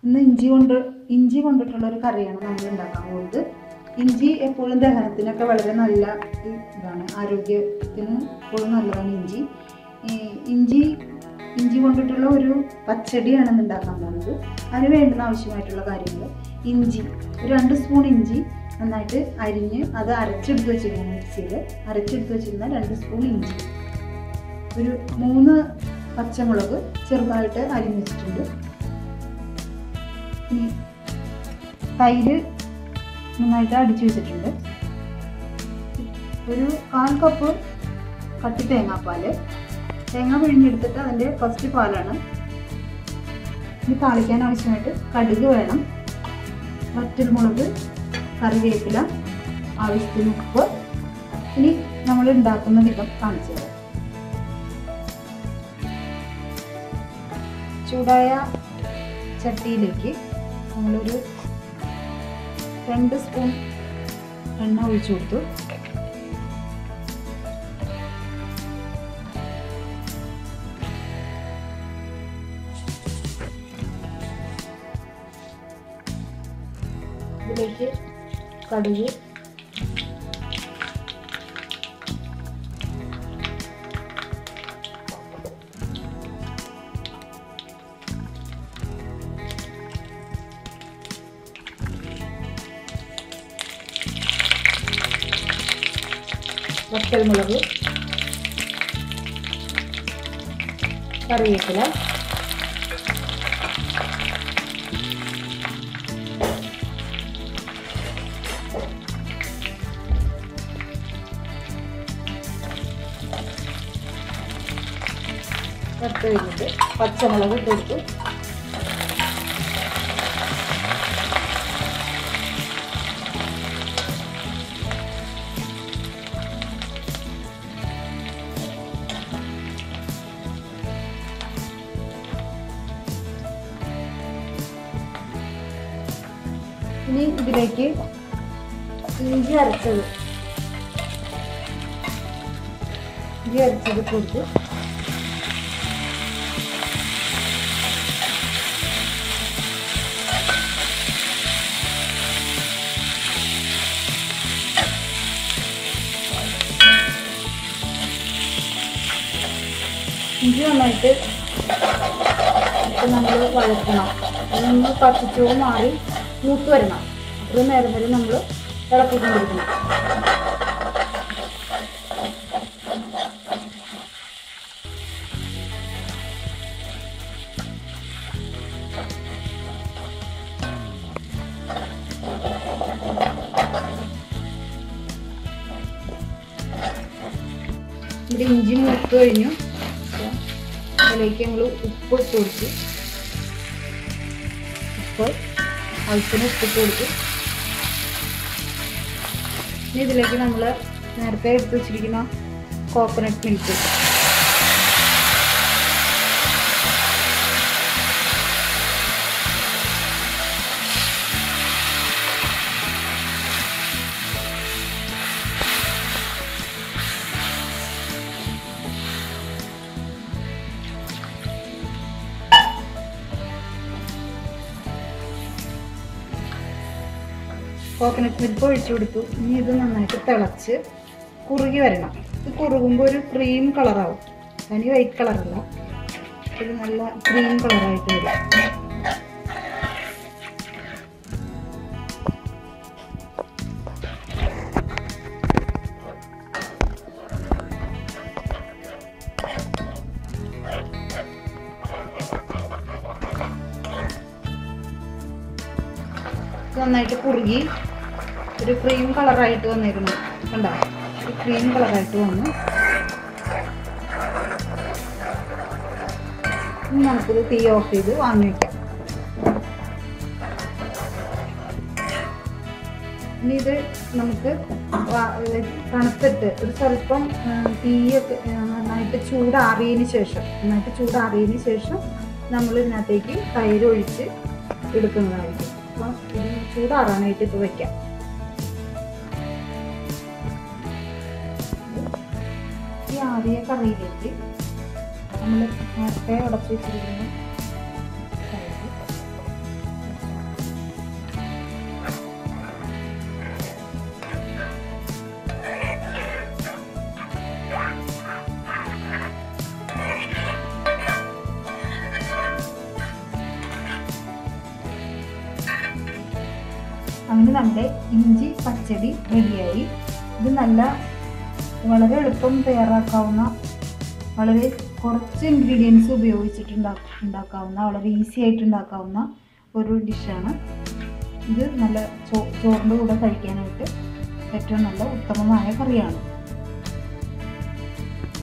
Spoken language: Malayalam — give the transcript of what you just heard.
ഇന്ന് ഇഞ്ചി കൊണ്ടിട്ടുള്ള ഒരു കറിയാണ് നമ്മൾ ഉണ്ടാക്കാൻ പോകുന്നത്. ഇഞ്ചി എപ്പോഴും ദഹനത്തിനൊക്കെ വളരെ നല്ല ഇതാണ്, ആരോഗ്യത്തിന് എപ്പോഴും നല്ലതാണ് ഇഞ്ചി. ഇഞ്ചി കൊണ്ടിട്ടുള്ള ഒരു പച്ചടിയാണ് ഇന്ന് ഉണ്ടാക്കാൻ പോകുന്നത്. അതിന് വേണ്ടുന്ന ആവശ്യമായിട്ടുള്ള കാര്യങ്ങൾ: ഇഞ്ചി, ഒരു 2 സ്പൂൺ ഇഞ്ചി നന്നായിട്ട് അരിഞ്ഞ് അത് അരച്ചെടുത്ത് വെച്ചിരിക്കണം. മിക്സിയിൽ അരച്ചെടുത്ത് വെച്ചിരുന്ന 2 സ്പൂൺ ഇഞ്ചി, ഒരു 3 പച്ചമുളക് ചെറുതായിട്ട് അരിഞ്ഞ് വെച്ചിട്ടുണ്ട്. തൈര് നന്നായിട്ട് അടിച്ചു വെച്ചിട്ടുണ്ട്. ഒരു 1/4 കപ്പ് കട്ടി തേങ്ങാപ്പാൽ, തേങ്ങ പിഴിഞ്ഞെടുത്തിട്ട് അതിൻ്റെ ഫസ്റ്റ് പാലാണ്. ഇനി താളിക്കാൻ ആവശ്യമായിട്ട് കടുക് വേണം, വറ്റൽമുളക്, കറിവേപ്പില, ആവശ്യത്തിന് ഉപ്പ്. ഇനി നമ്മൾ ഉണ്ടാക്കുന്ന വിധം കാണിച്ചു തരാം. ചൂടായ ചട്ടിയിലേക്ക് നമ്മളൊരു 2 സ്പൂൺ എണ്ണ ഒഴിച്ചു കൊടുത്തു. ഇതിലേക്ക് കടുക്, വറ്റൽമുളക്, കറിവേപ്പില, വറുത്ത് കഴിഞ്ഞിട്ട് പച്ചമുളക് ഇട്ടെടുത്തു. ഇനി ഇതിലേക്ക് ഇഞ്ചി അരച്ചത് കൊടുത്ത് ഇഞ്ചി നന്നായിട്ട് നമ്മൾ വഴറ്റണം. അതൊന്ന് പച്ചച്ചോറ് മാറി മൂത്ത് വരണം. അത്രയും നേരം വരെ നമ്മൾ ഇളക്കിക്കൊണ്ടിരിക്കണം. ഇവിടെ ഇഞ്ചി മൂത്ത് കഴിഞ്ഞു. അതിലേക്ക് ഞങ്ങൾ ഉപ്പ് ഇട്ട് കൊടുത്തു. ആവശ്യത്തിന് ഉപ്പിട്ട് കൊടുത്തു. ഇനി ഇതിലേക്ക് നമ്മൾ നേരത്തെ എടുത്ത് വെച്ചിരിക്കുന്ന കോക്കനട്ട് മിൽക്ക്, കോക്കനട്ട് മിൽക്ക് ഒഴിച്ചു കൊടുത്തു. ഇനി ഇത് നന്നായിട്ട് തിളച്ച് കുറുകി വരണം. ഇത് കുറുകുമ്പോൾ ഒരു ക്രീം കളറാവും. അതിന് വൈറ്റ് കളറല്ല, ഇത് നല്ല ക്രീം കളറായിട്ട് വരും. നന്നായിട്ട് കുറുകി ഒരു ക്രീം കളറായിട്ട് വന്നിരുന്നു. കണ്ടോ, ഒരു ക്രീം കളറായിട്ട് വന്നു. ഇനി നമുക്കിത് തീ ഓഫ് ചെയ്ത് വാങ്ങി വയ്ക്കാം. ഇനി ഇത് നമുക്ക് തണുത്തിട്ട് ഒരു സ്വല്പം തീയൊക്കെ നന്നായിട്ട് ചൂടാറിയതിന് ശേഷം നമ്മൾ ഇതിനകത്തേക്ക് തൈര് ഒഴിച്ച് എടുക്കുന്നതായിരിക്കും. അപ്പം ഇത് ചൂടാറാനായിട്ട് ഇപ്പോൾ വയ്ക്കാം. ഈ ആറിയ കറിയിലേക്ക് നമ്മൾ നേരത്തെ ഉടച്ച് വെച്ചിരിക്കുന്ന തൈര് അങ്ങനെ നമ്മുടെ ഇഞ്ചി പച്ചടി റെഡിയായി. ഇത് വളരെ എളുപ്പം തയ്യാറാക്കാവുന്ന, വളരെ കുറച്ച് ഇൻഗ്രീഡിയൻസ് ഉപയോഗിച്ചിട്ട് ഉണ്ടാക്കാവുന്ന, വളരെ ഈസി ആയിട്ട് ഉണ്ടാക്കാവുന്ന ഒരു ഡിഷാണ് ഇത്. നല്ല ചോറിൻ്റെ കൂടെ കഴിക്കാനായിട്ട് ഏറ്റവും നല്ല ഉത്തമമായ കറിയാണ്.